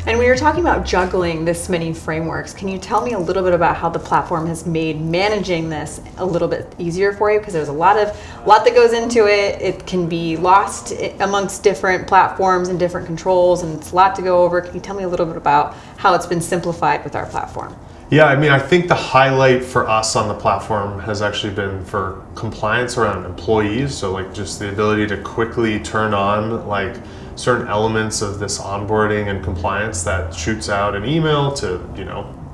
And when you're talking about juggling this many frameworks, can you tell me a little bit about how the platform has made managing this a little bit easier for you? Because there's a lot that goes into it. It can be lost amongst different platforms and different controls, and it's a lot to go over. Can you tell me a little bit about how it's been simplified with our platform? Yeah, I mean, I think the highlight for us on the platform has actually been for compliance around employees. So like just the ability to quickly turn on like certain elements of this onboarding and compliance that shoots out an email to,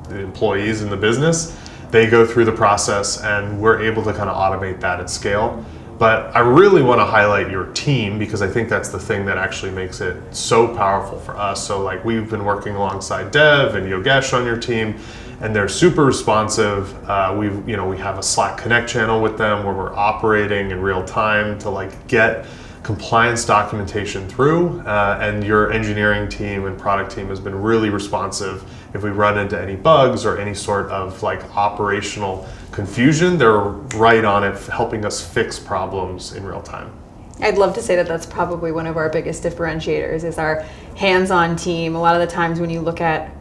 the employees in the business. They go through the process and we're able to kind of automate that at scale. But I really want to highlight your team because I think that's the thing that actually makes it so powerful for us. So like we've been working alongside Dev and Yogesh on your team, and they're super responsive. We have a Slack Connect channel with them where we're operating in real time to like get compliance documentation through, and your engineering team and product team has been really responsive. If we run into any bugs or any sort of like operational confusion, they're right on it, helping us fix problems in real time. I'd love to say that that's probably one of our biggest differentiators is our hands-on team. A lot of the times when you look at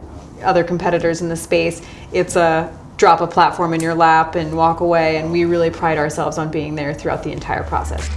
other competitors in the space, it's a drop a platform in your lap and walk away, and we really pride ourselves on being there throughout the entire process.